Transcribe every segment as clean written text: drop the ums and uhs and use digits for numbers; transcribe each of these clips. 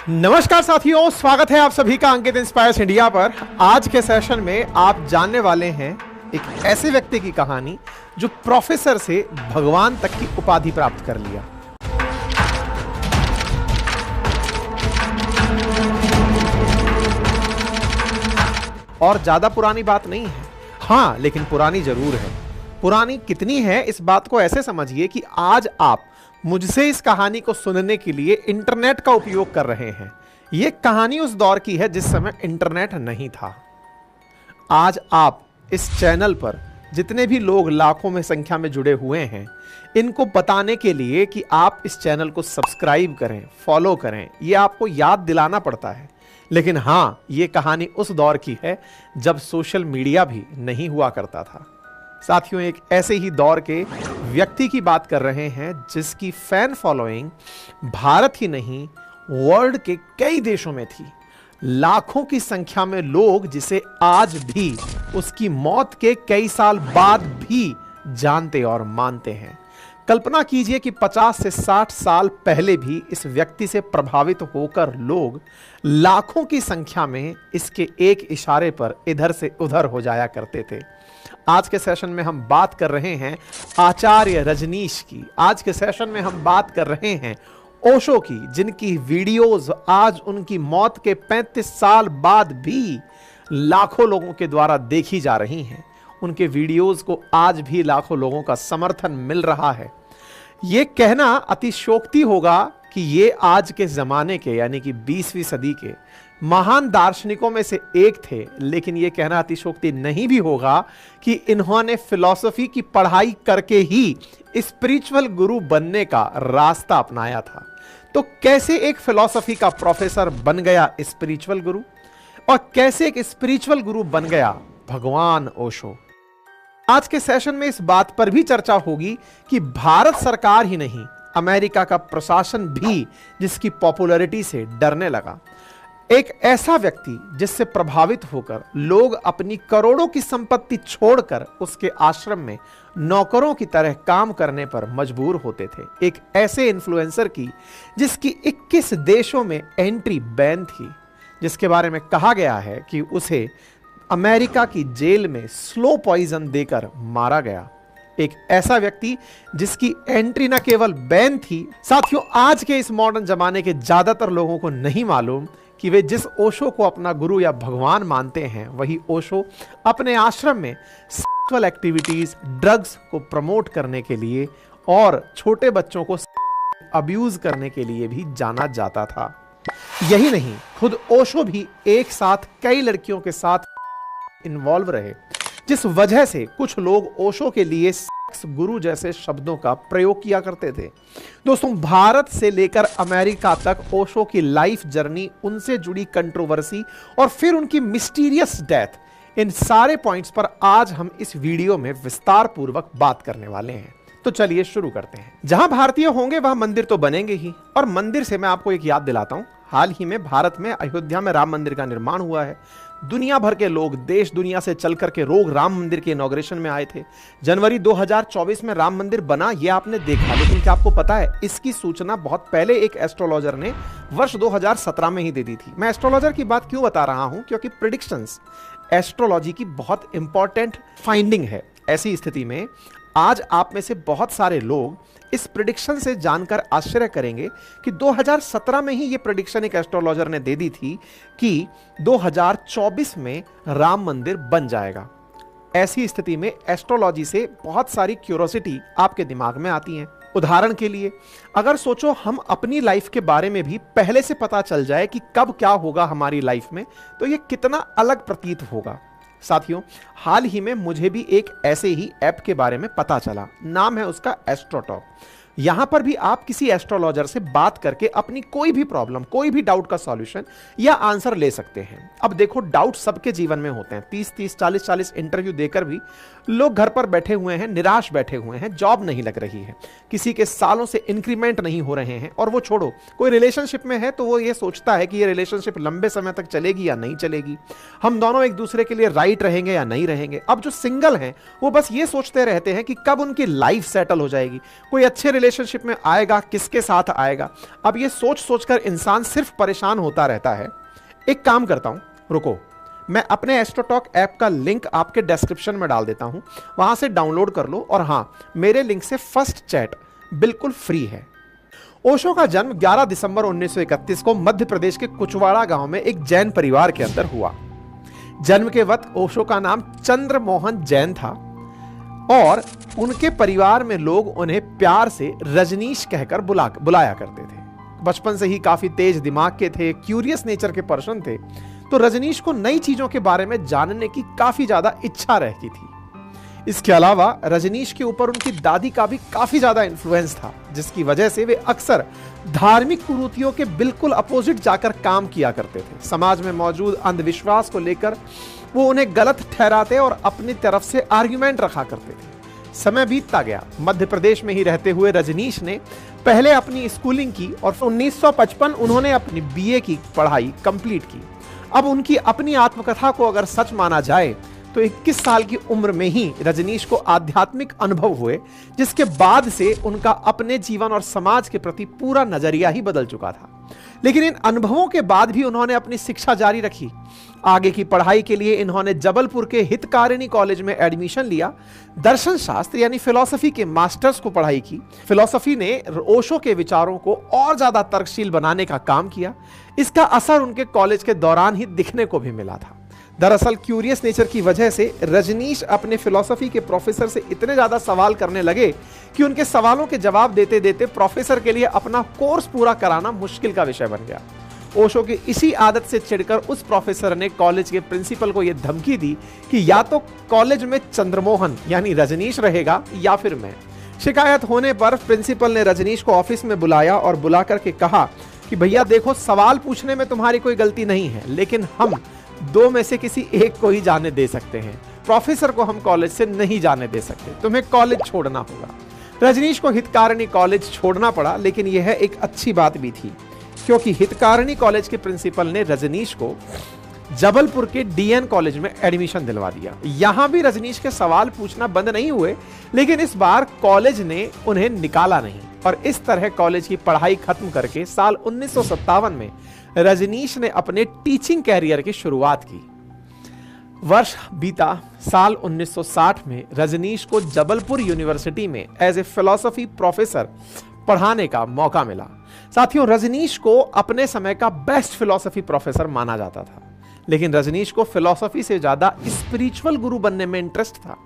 नमस्कार साथियों, स्वागत है आप सभी का अंकित इंस्पायर्स इंडिया पर। आज के सेशन में आप जानने वाले हैं एक ऐसे व्यक्ति की कहानी जो प्रोफेसर से भगवान तक की उपाधि प्राप्त कर लिया। और ज्यादा पुरानी बात नहीं है, हाँ, लेकिन पुरानी जरूर है। पुरानी कितनी है इस बात को ऐसे समझिए कि आज आप मुझसे इस कहानी को सुनने के लिए इंटरनेट का उपयोग कर रहे हैं। यह कहानी उस दौर की है जिस समय इंटरनेट नहीं था। आज आप इस चैनल पर जितने भी लोग लाखों में संख्या में जुड़े हुए हैं, इनको बताने के लिए कि आप इस चैनल को सब्सक्राइब करें, फॉलो करें, यह आपको याद दिलाना पड़ता है। लेकिन हां, यह कहानी उस दौर की है जब सोशल मीडिया भी नहीं हुआ करता था। साथियों, एक ऐसे ही दौर के व्यक्ति की बात कर रहे हैं जिसकी फैन फॉलोइंग भारत ही नहीं, वर्ल्ड के कई देशों में थी। लाखों की संख्या में लोग जिसे आज भी उसकी मौत के कई साल बाद भी जानते और मानते हैं। कल्पना कीजिए कि 50 से 60 साल पहले भी इस व्यक्ति से प्रभावित होकर लोग लाखों की संख्या में इसके एक इशारे पर इधर से उधर हो जाया करते थे। आज के सेशन में हम बात कर रहे हैं आचार्य रजनीश की। आज के सेशन में हम बात कर रहे हैं ओशो की, जिनकी वीडियोस आज उनकी मौत के 35 साल बाद भी लाखों लोगों के द्वारा देखी जा रही हैं। उनके वीडियोस को आज भी लाखों लोगों का समर्थन मिल रहा है। यह कहना अतिशयोक्ति होगा कि ये आज के जमाने के यानी कि 20वीं सदी के महान दार्शनिकों में से एक थे, लेकिन यह कहना अतिशयोक्ति नहीं भी होगा कि इन्होंने फिलॉसफी की पढ़ाई करके ही स्पिरिचुअल गुरु बनने का रास्ता अपनाया था। तो कैसे एक फिलॉसफी का प्रोफेसर बन गया स्पिरिचुअल गुरु, और कैसे एक स्पिरिचुअल गुरु बन गया भगवान ओशो। आज के सेशन में इस बात पर भी चर्चा होगी कि भारत सरकार ही नहीं, अमेरिका का प्रशासन भी जिसकी पॉपुलैरिटी से डरने लगा। एक ऐसा व्यक्ति जिससे प्रभावित होकर लोग अपनी करोड़ों की संपत्ति छोड़कर उसके आश्रम में नौकरों की तरह काम करने पर मजबूर होते थे। एक ऐसे इन्फ्लुएंसर की जिसकी 21 देशों में एंट्री बैन थी, जिसके बारे में कहा गया है कि उसे अमेरिका की जेल में स्लो पॉइजन देकर मारा गया। एक ऐसा व्यक्ति जिसकी एंट्री न केवल बैन थी, साथियों, आज के इस मॉडर्न जमाने के ज्यादातर लोगों को नहीं मालूम कि वे जिस ओशो को अपना गुरु या भगवान मानते हैं, वही ओशो अपने आश्रम में सेक्सुअल एक्टिविटीज, ड्रग्स को प्रमोट करने के लिए और छोटे बच्चों को अब्यूज करने के लिए भी जाना जाता था। यही नहीं, खुद ओशो भी एक साथ कई लड़कियों के साथ इन्वॉल्व रहे, जिस वजह से कुछ लोग ओशो के लिए सेक्स गुरु जैसे शब्दों का प्रयोग किया करते थे। दोस्तों, भारत से लेकर अमेरिका तक ओशो की लाइफ जर्नी, उनसे जुड़ी कंट्रोवर्सी और फिर उनकी मिस्टीरियस डेथ, इन सारे पॉइंट्स पर आज हम इस वीडियो में विस्तार पूर्वक बात करने वाले हैं। तो चलिए शुरू करते हैं। जहां भारतीय होंगे वहां मंदिर तो बनेंगे ही, और मंदिर से मैं आपको एक याद दिलाता हूं। हाल ही में भारत में अयोध्या में राम मंदिर का निर्माण हुआ है। दुनिया भर के लोग देश दुनिया से चल करके लोग राम मंदिर के इनॉग्रेशन में आए थे। जनवरी 2024 में राम मंदिर बना, यह आपने देखा। लेकिन क्या आपको पता है, इसकी सूचना बहुत पहले एक एस्ट्रोलॉजर ने वर्ष 2017 में ही दे दी थी। मैं एस्ट्रोलॉजर की बात क्यों बता रहा हूं, क्योंकि प्रेडिक्शंस एस्ट्रोलॉजी की बहुत इंपॉर्टेंट फाइंडिंग है। ऐसी स्थिति में आज आप में से बहुत सारे लोग इस प्रेडिक्शन से जानकर आश्चर्य करेंगे कि 2017 में ही यह प्रेडिक्शन एक एस्ट्रोलॉजर ने दे दी थी कि 2024 में राम मंदिर बन जाएगा। ऐसी स्थिति में एस्ट्रोलॉजी से बहुत सारी क्यूरोसिटी आपके दिमाग में आती हैं। उदाहरण के लिए, अगर सोचो हम अपनी लाइफ के बारे में भी पहले से पता चल जाए कि कब क्या होगा हमारी लाइफ में, तो यह कितना अलग प्रतीत होगा। साथियों, हाल ही में मुझे भी एक ऐसे ही ऐप के बारे में पता चला। नाम है उसका एस्ट्रोटॉक। यहां पर भी आप किसी एस्ट्रोलॉजर से बात करके अपनी कोई भी प्रॉब्लम, कोई भी डाउट का सॉल्यूशन या आंसर ले सकते हैं। अब देखो, डाउट सबके जीवन में होते हैं। 30-30, 40-40 इंटरव्यू देकर भी लोग घर पर बैठे हुए हैं, निराश बैठे हुए हैं, जॉब नहीं लग रही है, किसी के सालों से इंक्रीमेंट नहीं हो रहे हैं, और वो छोड़ो, कोई रिलेशनशिप में है तो वो ये सोचता है कि ये रिलेशनशिप लंबे समय तक चलेगी या नहीं चलेगी, हम दोनों एक दूसरे के लिए राइट रहेंगे या नहीं रहेंगे। अब जो सिंगल हैं वो बस ये सोचते रहते हैं कि कब उनकी लाइफ सेटल हो जाएगी, कोई अच्छे रिलेशनशिप में आएगा, किसके साथ आएगा। अब ये सोच सोचकर इंसान सिर्फ परेशान होता रहता है। एक काम करता हूं, रुको, मैं अपने एस्ट्रोटॉक ऐप का लिंक आपके डिस्क्रिप्शन में डाल देता हूं, वहां से डाउनलोड कर लो। और हां, मेरे लिंक से फर्स्ट चैट बिल्कुल फ्री है। ओशो का जन्म 11 दिसंबर 1931 को मध्य प्रदेश के कुचवाड़ा गांव में एक जैन परिवार के अंदर हुआ। जन्म के वक्त ओशो का नाम चंद्र मोहन जैन था और उनके परिवार में लोग उन्हें प्यार से रजनीश कहकर बुलाया करते थे। बचपन से ही काफी तेज दिमाग के थे, क्यूरियस नेचर के पर्सन थे, तो रजनीश को नई चीजों के बारे में जानने की काफी ज्यादा इच्छा रहती थी। इसके अलावा रजनीश के ऊपर उनकी दादी का भी काफी ज्यादा इन्फ्लुएंस था, जिसकी वजह से वे अक्सर धार्मिक कुरीतियों के बिल्कुल अपोजिट जाकर काम किया करते थे। समाज में मौजूद अंधविश्वास को लेकर वो उन्हें गलत ठहराते और अपनी तरफ से आर्ग्यूमेंट रखा करते थे। समय बीतता गया। मध्य प्रदेश में ही रहते हुए रजनीश ने पहले अपनी स्कूलिंग की और 1955 उन्होंने अपनी बीए की पढ़ाई कंप्लीट की। अब उनकी अपनी आत्मकथा को अगर सच माना जाए तो 21 साल की उम्र में ही रजनीश को आध्यात्मिक अनुभव हुए, जिसके बाद से उनका अपने जीवन और समाज के प्रति पूरा नजरिया ही बदल चुका था। लेकिन इन अनुभवों के बाद भी उन्होंने अपनी शिक्षा जारी रखी। आगे की पढ़ाई के लिए इन्होंने जबलपुर के हितकारिणी कॉलेज में एडमिशन लिया। दर्शन शास्त्र यानी फिलॉसफी के मास्टर्स को पढ़ाई की। फिलॉसफी ने ओशो के विचारों को और ज्यादा तर्कशील बनाने का काम किया। इसका असर उनके कॉलेज के दौरान ही दिखने को भी मिला था। दरअसल क्यूरियस नेचर की वजह से रजनीश अपने फिलॉसफी के प्रोफेसर से इतने ज्यादा सवाल करने लगे कि उनके सवालों के जवाब देते देते प्रोफेसर के लिए अपना कोर्स पूरा कराना मुश्किल का विषय बन गया। ओशो की इसी आदत से चिढ़कर उस प्रोफेसर ने कॉलेज के प्रिंसिपल को यह धमकी दी कि या तो कॉलेज में चंद्रमोहन यानी रजनीश रहेगा या फिर मैं। शिकायत होने पर प्रिंसिपल ने रजनीश को ऑफिस में बुलाया और बुला करके कहा कि भैया देखो, सवाल पूछने में तुम्हारी कोई गलती नहीं है, लेकिन हम दो में से किसी एक को ही जाने दे सकते हैं। प्रोफेसर को हम कॉलेज से नहीं जाने दे सकते, तुम्हें कॉलेज छोड़ना होगा। रजनीश को हितकारिणी कॉलेज छोड़ना पड़ा, लेकिन यह एक अच्छी बात भी थी क्योंकि हितकारिणी कॉलेज के प्रिंसिपल ने रजनीश को जबलपुर के डीएन कॉलेज में एडमिशन दिलवा दिया। यहां भी रजनीश के सवाल पूछना बंद नहीं हुए, लेकिन इस बार कॉलेज ने उन्हें निकाला नहीं और इस तरह कॉलेज की पढ़ाई खत्म करके साल 1957 में रजनीश ने अपने टीचिंग कैरियर की शुरुआत की। वर्ष बीता। साल 1960 में रजनीश को जबलपुर यूनिवर्सिटी में एज ए फिलॉसफी प्रोफेसर पढ़ाने का मौका मिला। साथियों, रजनीश को अपने समय का बेस्ट फिलॉसफी प्रोफेसर माना जाता था, लेकिन रजनीश को फिलॉसफी से ज्यादा स्पिरिचुअल गुरु बनने में इंटरेस्ट था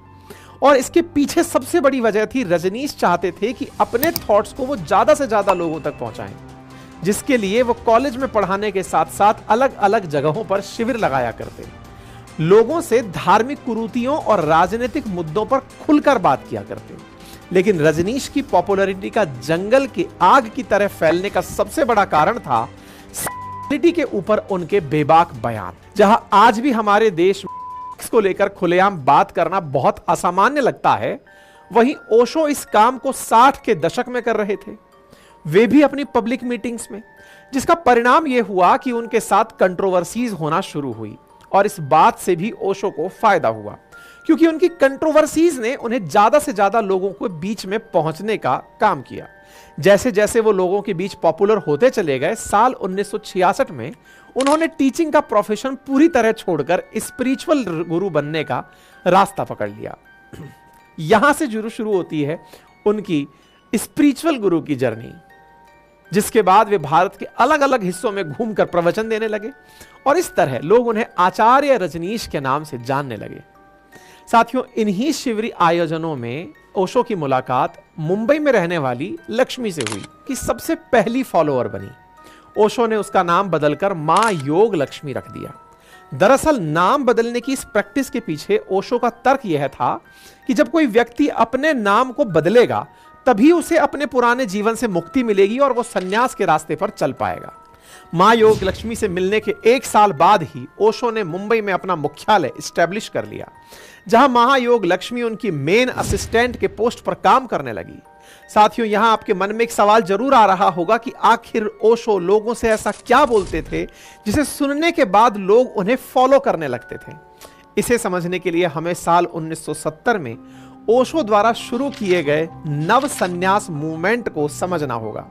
और इसके पीछे सबसे बड़ी वजह थी रजनीश चाहते थे कि अपने थॉट्स को वो ज्यादा से ज्यादा लोगों तक पहुंचाएं, जिसके लिए वो कॉलेज में पढ़ाने के साथ साथ अलग अलग जगहों पर शिविर लगाया करते, लोगों से धार्मिक कुरीतियों और राजनीतिक मुद्दों पर खुलकर बात किया करते। लेकिन रजनीश की पॉपुलैरिटी का जंगल की आग की तरह फैलने का सबसे बड़ा कारण था सेक्सुअलिटी के ऊपर उनके बेबाक बयान। जहां आज भी हमारे देश में को लेकर खुलेआम बात करना बहुत असामान्य लगता है, वहीं ओशो इस काम को 60 के दशक में कर रहे थे, वे भी अपनी पब्लिक मीटिंग्स में, जिसका परिणाम यह हुआ कि उनके साथ कंट्रोवर्सीज होना शुरू हुई और इस बात से भी ओशो को फायदा हुआ क्योंकि उनकी कंट्रोवर्सीज ने उन्हें ज्यादा से ज्यादा लोगों के बीच में पहुंचने का काम किया। जैसे जैसे वो लोगों के बीच पॉपुलर होते चले गए, साल 1966 में उन्होंने टीचिंग का प्रोफेशन पूरी तरह छोड़कर स्पिरिचुअल गुरु बनने का रास्ता पकड़ लिया। यहां से शुरू होती है उनकी स्पिरिचुअल गुरु की जर्नी, जिसके बाद वे भारत के अलग अलग हिस्सों में घूमकर प्रवचन देने लगे और इस तरह लोग उन्हें आचार्य रजनीश के नाम से जानने लगे। साथियों, इन्हीं शिविर आयोजनों में ओशो की मुलाकात मुंबई में रहने वाली लक्ष्मी से हुई, कि सबसे पहली फॉलोअर बनी। ओशो ने उसका नाम बदलकर मां योग लक्ष्मी रख दिया। दरअसल नाम बदलने की इस प्रैक्टिस के पीछे ओशो का तर्क यह था कि जब कोई व्यक्ति अपने नाम को बदलेगा तभी उसे अपने पुराने जीवन से मुक्ति मिलेगी और वो सन्यास के रास्ते पर चल पाएगा। मां योग लक्ष्मी से मिलने के 1 साल बाद ही ओशो ने मुंबई में अपना मुख्यालय स्टैब्लिश कर लिया, जहां महायोग लक्ष्मी उनकी मेन असिस्टेंट के पोस्ट पर काम करने लगी। साथियों, यहां आपके मन में एक सवाल जरूर आ रहा होगा कि आखिर ओशो लोगों से ऐसा क्या बोलते थे जिसे सुनने के बाद लोग उन्हें फॉलो करने लगते थे। इसे समझने के लिए हमें साल 1970 में ओशो द्वारा शुरू किए गए नव संन्यास मूवमेंट को समझना होगा,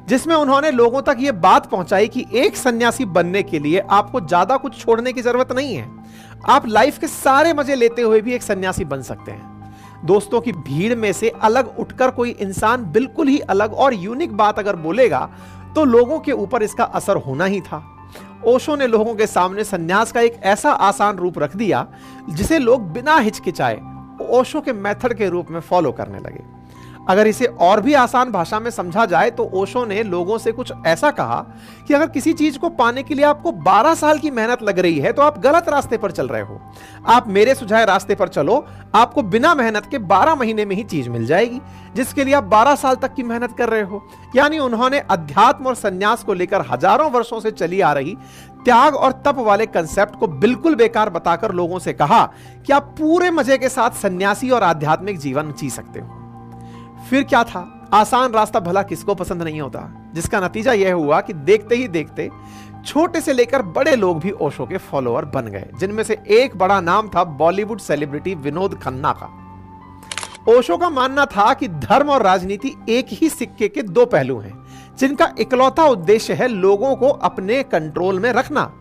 जिसमें उन्होंने लोगों तक यह बात पहुंचाई कि एक सन्यासी बनने के लिए आपको ज्यादा कुछ छोड़ने की जरूरत नहीं है। आप लाइफ के सारे मजे लेते हुए भी एक सन्यासी बन सकते हैं। दोस्तों की भीड़ में से अलग उठकर कोई इंसान बिल्कुल ही अलग और यूनिक बात अगर बोलेगा तो लोगों के ऊपर इसका असर होना ही था। ओशो ने लोगों के सामने सन्यास का एक ऐसा आसान रूप रख दिया जिसे लोग बिना हिचकिचाए ओशो के मेथड के रूप में फॉलो करने लगे। अगर इसे और भी आसान भाषा में समझा जाए तो ओशो ने लोगों से कुछ ऐसा कहा कि अगर किसी चीज को पाने के लिए आपको 12 साल की मेहनत लग रही है तो आप गलत रास्ते पर चल रहे हो। आप मेरे सुझाए रास्ते पर चलो, आपको बिना मेहनत के 12 महीने में ही चीज मिल जाएगी जिसके लिए आप 12 साल तक की मेहनत कर रहे हो। यानी उन्होंने अध्यात्म और संन्यास को लेकर हजारों वर्षों से चली आ रही त्याग और तप वाले कंसेप्ट को बिल्कुल बेकार बताकर लोगों से कहा कि आप पूरे मजे के साथ सन्यासी और आध्यात्मिक जीवन जी सकते हो। फिर क्या था, आसान रास्ता भला किसको पसंद नहीं होता, जिसका नतीजा यह हुआ कि देखते ही देखते छोटे से लेकर बड़े लोग भी ओशो के फॉलोअर बन गए, जिनमें से एक बड़ा नाम था बॉलीवुड सेलिब्रिटी विनोद खन्ना का। ओशो का मानना था कि धर्म और राजनीति एक ही सिक्के के दो पहलू हैं, जिनका इकलौता उद्देश्य है लोगों को अपने कंट्रोल में रखना।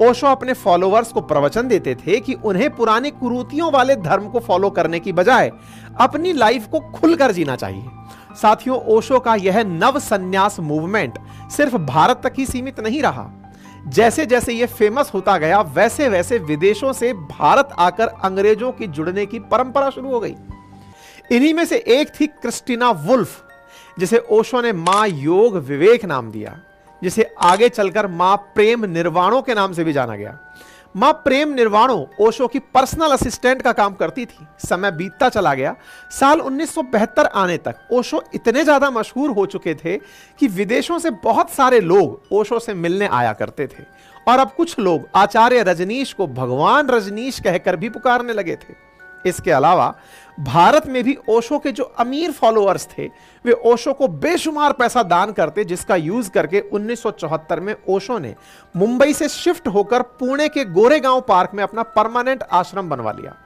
ओशो अपने फॉलोअर्स को प्रवचन देते थे कि उन्हें पुरानी कुरीतियों वाले धर्म को फॉलो करने की बजाय अपनी लाइफ को खुलकर जीना चाहिए। साथियों, ओशो का यह नव संन्यास मूवमेंट सिर्फ भारत तक ही सीमित नहीं रहा। जैसे जैसे यह फेमस होता गया वैसे वैसे विदेशों से भारत आकर अंग्रेजों की जुड़ने की परंपरा शुरू हो गई। इन्हीं में से एक थी क्रिस्टीना वुल्फ, जिसे ओशो ने मां योग विवेक नाम दिया, जिसे आगे चलकर मां प्रेम निर्वाणों के नाम से भी जाना गया। मां प्रेम निर्वाणों ओशो की पर्सनल असिस्टेंट का काम करती थी। समय बीतता चला गया। साल 1972 आने तक ओशो इतने ज्यादा मशहूर हो चुके थे कि विदेशों से बहुत सारे लोग ओशो से मिलने आया करते थे और अब कुछ लोग आचार्य रजनीश को भगवान रजनीश कहकर भी पुकारने लगे थे। इसके अलावा भारत में भी ओशो के जो अमीर फॉलोअर्स थे वे ओशो को बेशुमार पैसा दान करते, जिसका यूज करके 1974 में ओशो ने मुंबई से शिफ्ट होकर पुणे के गोरेगांव पार्क में अपना परमानेंट आश्रम बनवा लिया।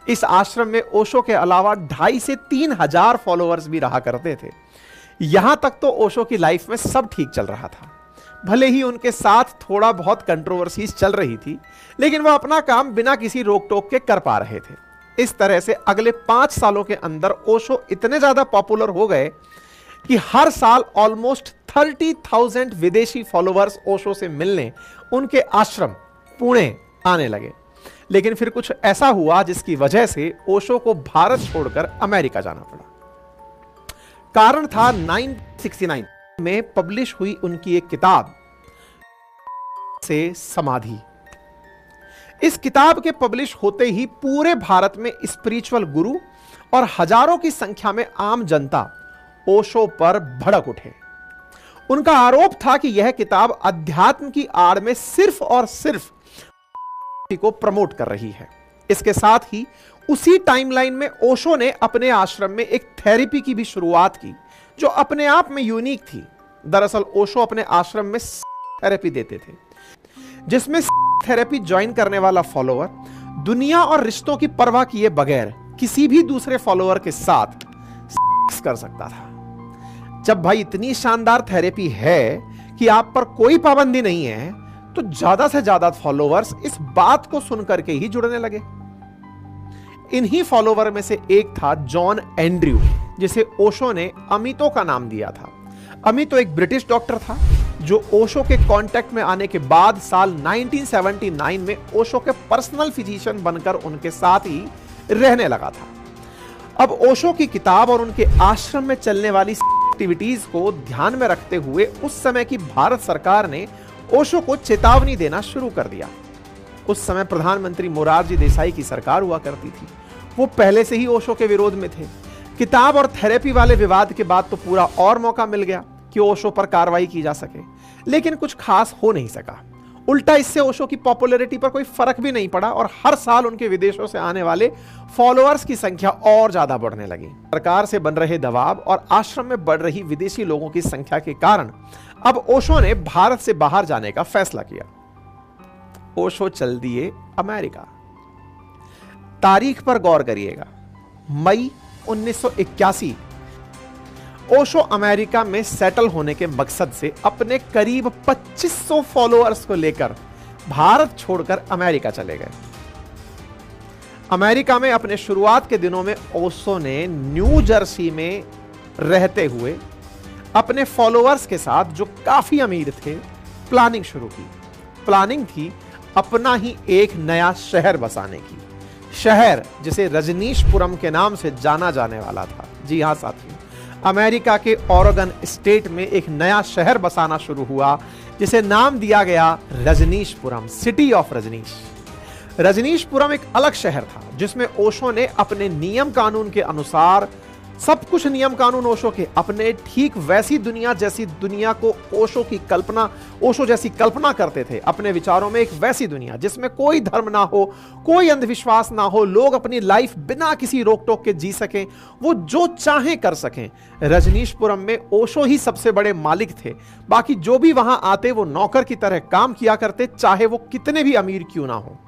इस आश्रम में ओशो के अलावा 2,500 से 3,000 फॉलोअर्स भी रहा करते थे। यहां तक तो ओशो की लाइफ में सब ठीक चल रहा था। भले ही उनके साथ थोड़ा बहुत कंट्रोवर्सीज चल रही थी, लेकिन वह अपना काम बिना किसी रोक टोक के कर पा रहे थे। इस तरह से अगले 5 सालों के अंदर ओशो इतने ज्यादा पॉपुलर हो गए कि हर साल ऑलमोस्ट 30,000 विदेशी फॉलोअर्स ओशो से मिलने उनके आश्रम पुणे आने लगे। लेकिन फिर कुछ ऐसा हुआ जिसकी वजह से ओशो को भारत छोड़कर अमेरिका जाना पड़ा। कारण था 1969 में पब्लिश हुई उनकी एक किताब से समाधि। इस किताब के पब्लिश होते ही पूरे भारत में स्पिरिचुअल गुरु और हजारों की संख्या में आम जनता ओशो पर भड़क उठे। उनका आरोप था कि यह किताब अध्यात्म की आड़ में सिर्फ और सिर्फ को प्रमोट कर रही है। इसके साथ ही उसी टाइमलाइन में ओशो ने अपने आश्रम में एक थेरेपी की भी शुरुआत की जो अपने आप में यूनिक थी। दरअसल ओशो अपने आश्रम में थेरेपी देते थे, जिसमें थेरेपी ज्वाइन करने वाला फॉलोअर दुनिया और रिश्तों की परवाह किए बगैर किसी भी दूसरे फॉलोअर के साथ कर सकता था। जब भाई इतनी शानदार थेरेपी है कि आप पर कोई पाबंदी नहीं है, तो ज्यादा से ज्यादा फॉलोअर्स इस बात को सुनकर के ही जुड़ने लगे। इन्हीं फॉलोअर में से एक था जॉन एंड्रयू, जिसे ओशो ने अमितो का नाम दिया था। अमितो एक ब्रिटिश डॉक्टर था जो ओशो के कांटेक्ट में आने के बाद साल 1979 में ओशो के पर्सनल फिजिशियन बनकर उनके साथ ही रहने लगा था। अब ओशो की किताब और उनके आश्रम में चलने वाली एक्टिविटीज को ध्यान में रखते हुए उस समय की भारत सरकार ने ओशो को चेतावनी देना शुरू कर दिया। उस समय प्रधानमंत्री मोरारजी देसाई की सरकार हुआ करती थी। वो पहले से ही ओशो के विरोध में थे। किताब और थेरेपी वाले विवाद के बाद तो पूरा और मौका मिल गया कि ओशो पर कार्रवाई की जा सके, लेकिन कुछ खास हो नहीं सका। उल्टा इससे ओशो की पॉपुलैरिटी पर कोई फर्क भी नहीं पड़ा और हर साल उनके विदेशों से आने वाले फॉलोअर्स की संख्या और ज्यादा बढ़ने लगी। सरकार से बन रहे दबाव और आश्रम में बढ़ रही विदेशी लोगों की संख्या के कारण अब ओशो ने भारत से बाहर जाने का फैसला किया। ओशो चल दिए अमेरिका। तारीख पर गौर करिएगा, मई 1981 ओशो अमेरिका में सेटल होने के मकसद से अपने करीब 2500 फॉलोअर्स को लेकर भारत छोड़कर अमेरिका चले गए। अमेरिका में अपने शुरुआत के दिनों में ओशो ने न्यू जर्सी में रहते हुए अपने फॉलोअर्स के साथ, जो काफी अमीर थे, प्लानिंग शुरू की। प्लानिंग थी अपना ही एक नया शहर बसाने की, शहर जिसे रजनीशपुरम के नाम से जाना जाने वाला था। जी हां साथियों, अमेरिका के ओरेगन स्टेट में एक नया शहर बसाना शुरू हुआ जिसे नाम दिया गया रजनीशपुरम, सिटी ऑफ रजनीश। रजनीशपुरम एक अलग शहर था जिसमें ओशो ने अपने नियम कानून के अनुसार, सब कुछ नियम कानून ओशो के अपने, ठीक वैसी दुनिया जैसी दुनिया को ओशो जैसी कल्पना करते थे अपने विचारों में। एक वैसी दुनिया जिसमें कोई धर्म ना हो, कोई अंधविश्वास ना हो, लोग अपनी लाइफ बिना किसी रोक टोक के जी सकें, वो जो चाहें कर सकें। रजनीशपुरम में ओशो ही सबसे बड़े मालिक थे, बाकी जो भी वहां आते वो नौकर की तरह काम किया करते, चाहे वो कितने भी अमीर क्यों ना हो।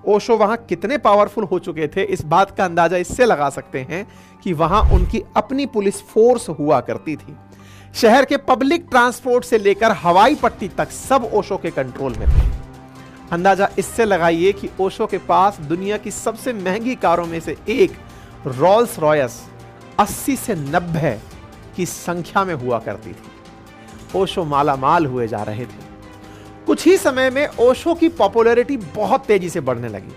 ओशो वहां कितने पावरफुल हो चुके थे, इस बात का अंदाजा इससे लगा सकते हैं कि वहां उनकी अपनी पुलिस फोर्स हुआ करती थी। शहर के पब्लिक ट्रांसपोर्ट से लेकर हवाई पट्टी तक सब ओशो के कंट्रोल में थे। अंदाजा इससे लगाइए कि ओशो के पास दुनिया की सबसे महंगी कारों में से एक रोल्स रॉयस 80 से 90 की संख्या में हुआ करती थी। ओशो मालामाल हुए जा रहे थे। कुछ ही समय में ओशो की पॉपुलैरिटी बहुत तेजी से बढ़ने लगी।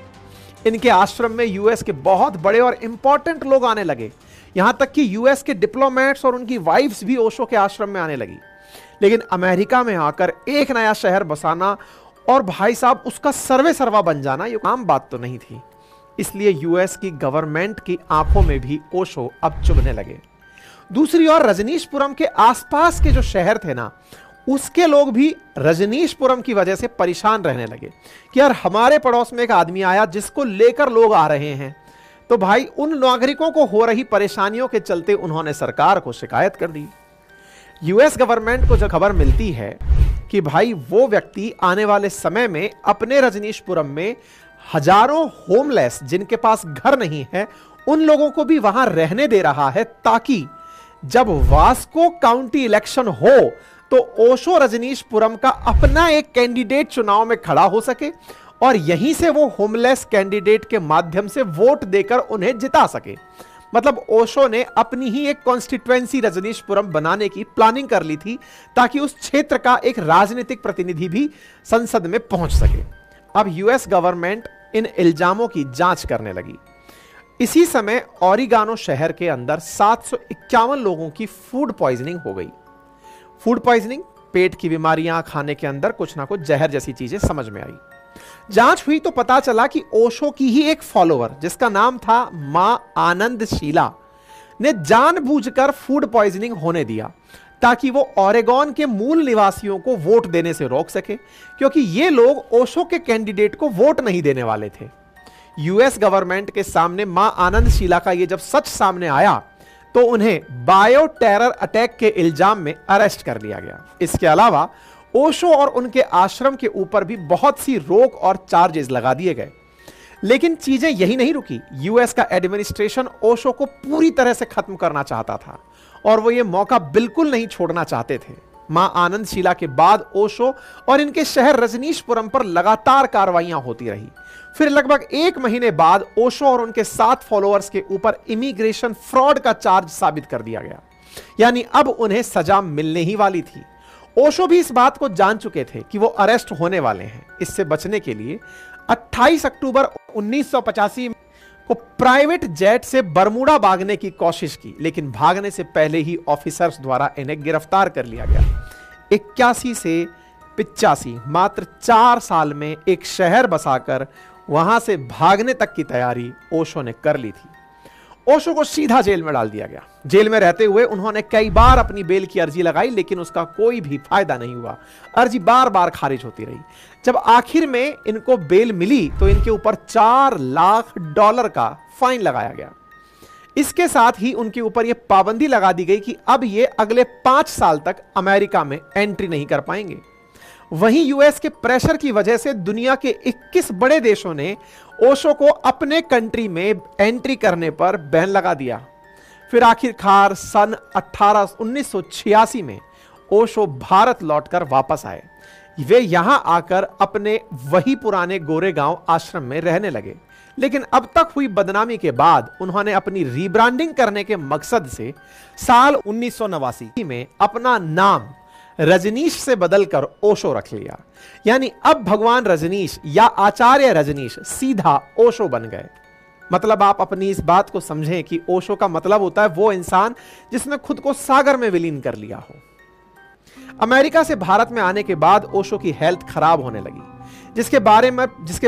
इनके आश्रम में यूएस के बहुत बड़े और इंपॉर्टेंट लोग आने लगे, यहां तक कि यूएस के डिप्लोमेट्स और उनकी वाइफ्स भी ओशो के आश्रम में आने लगी। लेकिन अमेरिका में आकर एक नया शहर बसाना और भाई साहब उसका सर्वे सर्वा बन जाना, ये आम बात तो नहीं थी। इसलिए यूएस की गवर्नमेंट की आंखों में भी ओशो अब चुभने लगे। दूसरी ओर रजनीशपुरम के आसपास के जो शहर थे ना, उसके लोग भी रजनीशपुरम की वजह से परेशान रहने लगे कि यार हमारे पड़ोस में एक आदमी आया जिसको लेकर लोग आ रहे हैं। तो भाई उन नागरिकों को हो रही परेशानियों के चलते उन्होंने सरकार को शिकायत कर दी। यूएस गवर्नमेंट को जब खबर मिलती है कि भाई वो व्यक्ति आने वाले समय में अपने रजनीशपुरम में हजारों होमलेस जिनके पास घर नहीं है, उन लोगों को भी वहां रहने दे रहा है, ताकि जब वास्को काउंटी इलेक्शन हो तो ओशो रजनीशपुरम का अपना एक कैंडिडेट चुनाव में खड़ा हो सके और यहीं से वो होमलेस कैंडिडेट के माध्यम से वोट देकर उन्हें जिता सके। मतलब ओशो ने अपनी ही एक कॉन्स्टिट्यूएंसी रजनीशपुरम बनाने की प्लानिंग कर ली थी, ताकि उस क्षेत्र का एक राजनीतिक प्रतिनिधि भी संसद में पहुंच सके। अब यूएस गवर्नमेंट इन इल्जामों की जांच करने लगी। इसी समय ओरिगानो शहर के अंदर 751 लोगों की फूड पॉइजनिंग हो गई। फूड पॉइजनिंग, पेट की बीमारियां, खाने के अंदर कुछ ना कुछ जहर जैसी चीजें समझ में आई। जांच हुई तो पता चला कि ओशो की ही एक फॉलोअर जिसका नाम था मां आनंदशीला ने जानबूझकर फूड पॉइजनिंग होने दिया, ताकि वो ओरेगोन के मूल निवासियों को वोट देने से रोक सके, क्योंकि ये लोग ओशो के कैंडिडेट को वोट नहीं देने वाले थे। यूएस गवर्नमेंट के सामने मां आनंदशीला का ये जब सच सामने आया तो उन्हें बायो टेरर अटैक के इल्जाम में अरेस्ट कर लिया गया। इसके अलावा ओशो और उनके आश्रम के ऊपर भी बहुत सी रोक और चार्जेस लगा दिए गए। लेकिन चीजें यही नहीं रुकी। यूएस का एडमिनिस्ट्रेशन ओशो को पूरी तरह से खत्म करना चाहता था और वो ये मौका बिल्कुल नहीं छोड़ना चाहते थे। मां आनंदशीला के बाद ओशो और इनके शहर रजनीशपुरम पर लगातार कार्रवाइयां होती रही। फिर लगभग 1 महीने बाद ओशो और उनके 7 फॉलोअर्स के ऊपर इमिग्रेशन फ्रॉड का चार्ज साबित कर दिया गया, यानी अब उन्हें सजा मिलने ही वाली थी। ओशो भी इस बात को जान चुके थे कि वो अरेस्ट होने वाले हैं। इससे बचने के लिए 28 अक्टूबर 1985 को प्राइवेट जेट से बरमूडा भागने की कोशिश की, लेकिन भागने से पहले ही ऑफिसर्स द्वारा इन्हें गिरफ्तार कर लिया गया। 81 से 85 मात्र 4 साल में एक शहर बसाकर वहां से भागने तक की तैयारी ओशो ने कर ली थी। ओशो को सीधा जेल में डाल दिया गया। जेल में रहते हुए उन्होंने कई बार अपनी बेल की अर्जी लगाई, लेकिन उसका कोई भी फायदा नहीं हुआ। अर्जी बार बार खारिज होती रही। जब आखिर में इनको बेल मिली तो इनके ऊपर $4 लाख का फाइन लगाया गया। इसके साथ ही उनके ऊपर यह पाबंदी लगा दी गई कि अब ये अगले 5 साल तक अमेरिका में एंट्री नहीं कर पाएंगे। वहीं यूएस के प्रेशर की वजह से दुनिया के 21 बड़े देशों ने ओशो को अपने कंट्री में एंट्री करने पर बैन लगा दिया। फिर आखिरकार सन 1986 में ओशो भारत लौटकर वापस आए। वे यहां आकर अपने वही पुराने गोरेगांव आश्रम में रहने लगे, लेकिन अब तक हुई बदनामी के बाद उन्होंने अपनी रीब्रांडिंग करने के मकसद से साल 1989 में अपना नाम रजनीश से बदलकर ओशो रख लिया। यानी अब भगवान रजनीश या आचार्य रजनीश सीधा ओशो बन गए। मतलब आप अपनी इस बात को समझें कि ओशो का मतलब होता है वो इंसान जिसने खुद को सागर में विलीन कर लिया हो। अमेरिका से भारत में आने के बाद ओशो की हेल्थ खराब होने लगी, जिसके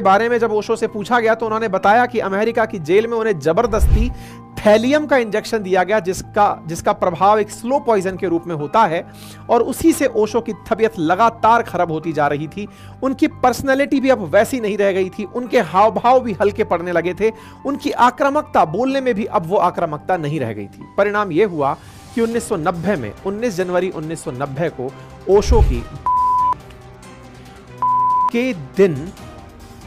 बारे में जब ओशो से पूछा गया तो उन्होंने बताया कि अमेरिका की जेल में उन्हें जबरदस्ती थैलियम का इंजेक्शन दिया गया, जिसका प्रभाव एक स्लो पॉइजन के रूप में होता है, और उसी से ओशो की तबीयत लगातार खराब होती जा रही थी। उनकी पर्सनैलिटी भी अब वैसी नहीं रह गई थी, उनके हाव भाव भी हल्के पड़ने लगे थे, उनकी आक्रामकता बोलने में भी अब वो आक्रामकता नहीं रह गई थी। परिणाम यह हुआ कि 1990 में 19 जनवरी 1990 को ओशो की के दिन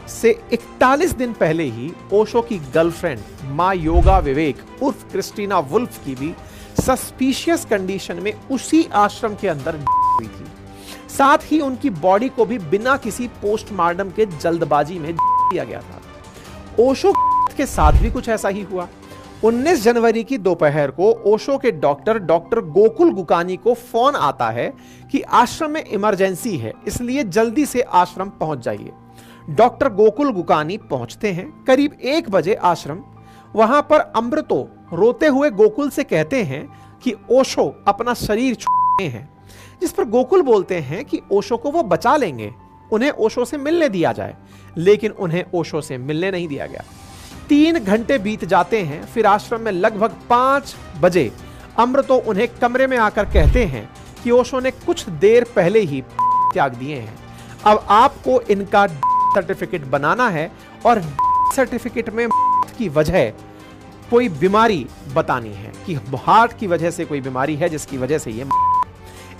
से 41 दिन पहले ही ओशो की गर्लफ्रेंड मां योगा विवेक उर्फ क्रिस्टीना वुल्फ की भी सस्पिशियस कंडीशन में उसी आश्रम के अंदर हुई थी। साथ ही उनकी बॉडी को भी बिना किसी पोस्टमार्टम के जल्दबाजी में दिया गया था। ओशो के साथ भी कुछ ऐसा ही हुआ। 19 जनवरी की दोपहर को ओशो के डॉक्टर गोकुल गुकानी को फोन आता है कि आश्रम में इमरजेंसी है, इसलिए जल्दी से आश्रम पहुंच जाइए। डॉक्टर गोकुल गुकानी पहुंचते हैं करीब 1 बजे आश्रम। वहां पर अमृतो रोते हुए गोकुल से कहते हैं कि ओशो अपना शरीर छोड़े हैं, जिस पर गोकुल बोलते हैं कि ओशो को वो बचा लेंगे, उन्हें ओशो से मिलने दिया जाए। लेकिन उन्हें ओशो से मिलने नहीं दिया गया। 3 घंटे बीत जाते हैं। फिर आश्रम में लगभग 5 बजे अमृतो उन्हें कमरे में आकर कहते हैं कि ओशो ने कुछ देर पहले ही त्याग दिए हैं। अब आपको इनका सर्टिफिकेट बनाना है और सर्टिफिकेट में की वजह कोई बीमारी बतानी है कि हार्ट की वजह से कोई बीमारी है जिसकी वजह से ये।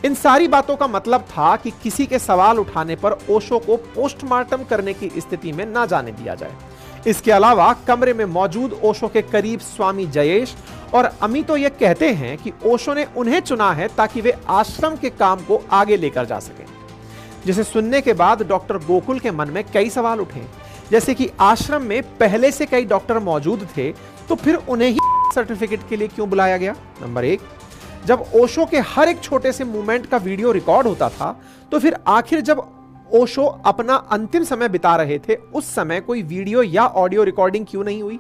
इन सारी बातों का मतलब था कि किसी के सवाल उठाने पर ओशो को पोस्टमार्टम करने की स्थिति में ना जाने दिया जाए। इसके अलावा कमरे में मौजूद ओशो के करीब स्वामी जयेश और अमितो ये कहते हैं कि ओशो ने उन्हें चुना है ताकि वे आश्रम के काम को आगे लेकर जा सकें। जिसे सुनने के बाद डॉक्टर गोकुल के मन में कई सवाल उठे, जैसे कि आश्रम में पहले से कई डॉक्टर मौजूद थे, तो फिर उन्हें ही सर्टिफिकेट के लिए क्यों बुलाया गया। नंबर 1, जब ओशो के हर एक छोटे से मूवमेंट का वीडियो रिकॉर्ड होता था, तो फिर आखिर जब ओशो अपना अंतिम समय बिता रहे थे, उस समय कोई वीडियो या ऑडियो रिकॉर्डिंग क्यों नहीं हुई।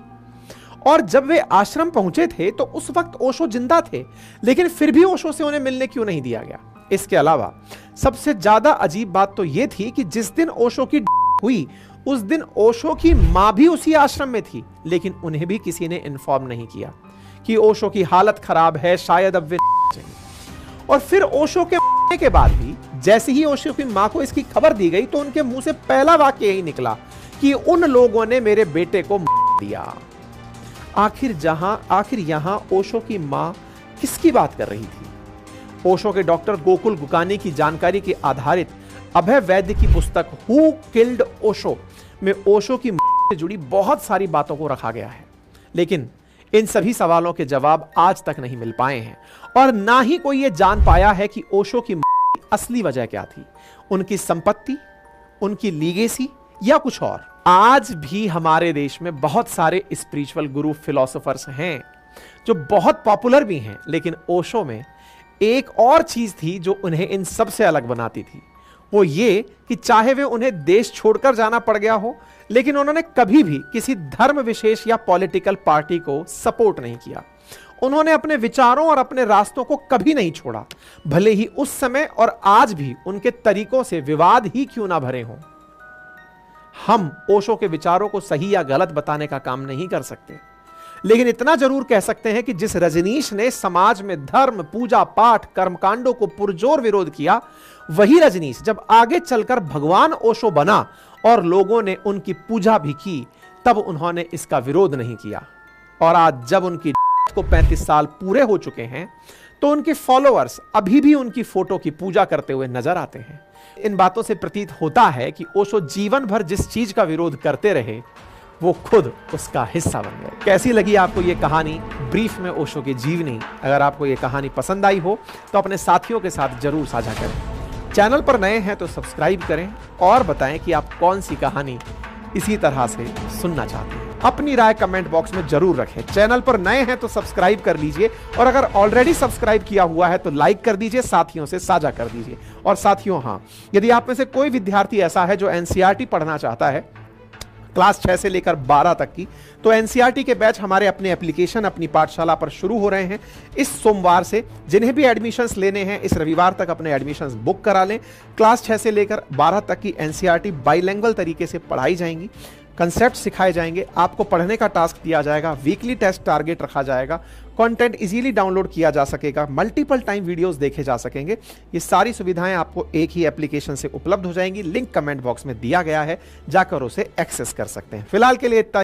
और जब वे आश्रम पहुंचे थे तो उस वक्त ओशो जिंदा थे, लेकिन फिर भी ओशो से उन्हें मिलने क्यों नहीं दिया गया। इसके अलावा सबसे ज्यादा अजीब बात तो यह थी कि जिस दिन ओशो की हुई उस दिन ओशो की मां भी उसी आश्रम में थी, लेकिन उन्हें भी किसी ने इन्फॉर्म नहीं किया कि ओशो की हालत खराब है, शायद अब वे। और फिर ओशो के मरने के बाद भी जैसे ही ओशो की मां को इसकी खबर दी गई तो उनके मुंह से पहला वाक्य यही निकला कि उन लोगों ने मेरे बेटे को मार दिया। आखिर यहां ओशो की मां किसकी बात कर रही थी। ओशो के डॉक्टर गोकुल गुकानी की जानकारी के आधारित अभय वैद्य की पुस्तक हु किल्ड ओशो में ओशो की मौत से जुड़ी बहुत सारी बातों को रखा गया है, लेकिन इन सभी सवालों के जवाब आज तक नहीं मिल पाए हैं और ना ही कोई ये जान पाया है कि ओशो की मौत की असली वजह क्या थी, उनकी संपत्ति, उनकी लीगेसी या कुछ और। आज भी हमारे देश में बहुत सारे स्पिरिचुअल गुरु फिलोसोफर्स हैं जो बहुत पॉपुलर भी हैं, लेकिन ओशो में एक और चीज थी जो उन्हें इन सब से अलग बनाती थी। वो ये कि चाहे वे उन्हें देश छोड़कर जाना पड़ गया हो, लेकिन उन्होंने कभी भी किसी धर्म विशेष या पॉलिटिकल पार्टी को सपोर्ट नहीं किया। उन्होंने अपने विचारों और अपने रास्तों को कभी नहीं छोड़ा, भले ही उस समय और आज भी उनके तरीकों से विवाद ही क्यों ना भरे हों। हम ओशो के विचारों को सही या गलत बताने का काम नहीं कर सकते, लेकिन इतना जरूर कह सकते हैं कि जिस रजनीश ने समाज में धर्म, पूजा पाठ, कर्मकांडों को पुरजोर विरोध किया, वही रजनीश जब आगे चलकर भगवान ओशो बना और लोगों ने उनकी पूजा भी की, तब उन्होंने इसका विरोध नहीं किया। और आज जब उनकी को 35 साल पूरे हो चुके हैं, तो उनके फॉलोअर्स अभी भी उनकी फोटो की पूजा करते हुए नजर आते हैं। इन बातों से प्रतीत होता है कि ओशो जीवन भर जिस चीज का विरोध करते रहे वो खुद उसका हिस्सा बन गए। कैसी लगी आपको ये कहानी, ब्रीफ में ओशो की जीवनी? अगर आपको ये कहानी पसंद आई हो तो अपने साथियों के साथ जरूर साझा करें। चैनल पर नए हैं तो सब्सक्राइब करें और बताएं कि आप कौन सी कहानी इसी तरह से सुनना चाहते हैं। अपनी राय कमेंट बॉक्स में जरूर रखें। चैनल पर नए हैं तो सब्सक्राइब कर लीजिए और अगर ऑलरेडी सब्सक्राइब किया हुआ है तो लाइक कर दीजिए, साथियों से साझा कर दीजिए। और साथियों, हाँ, यदि आप में से कोई विद्यार्थी ऐसा है जो एनसीईआरटी पढ़ना चाहता है क्लास 6 से लेकर 12 तक की, तो एनसीईआरटी के बैच हमारे अपने एप्लीकेशन अपनी पाठशाला पर शुरू हो रहे हैं इस सोमवार से। जिन्हें भी एडमिशन्स लेने हैं इस रविवार तक अपने एडमिशन्स बुक करा लें। क्लास 6 से लेकर 12 तक की एनसीईआरटी बाइलैंग्वेज तरीके से पढ़ाई जाएंगी, कंसेप्ट सिखाए जाएंगे, आपको पढ़ने का टास्क दिया जाएगा, वीकली टेस्ट टारगेट रखा जाएगा, कंटेंट इजीली डाउनलोड किया जा सकेगा, मल्टीपल टाइम वीडियोस देखे जा सकेंगे। ये सारी सुविधाएं आपको एक ही एप्लीकेशन से उपलब्ध हो जाएंगी। लिंक कमेंट बॉक्स में दिया गया है, जाकर उसे एक्सेस कर सकते हैं। फिलहाल के लिए इतना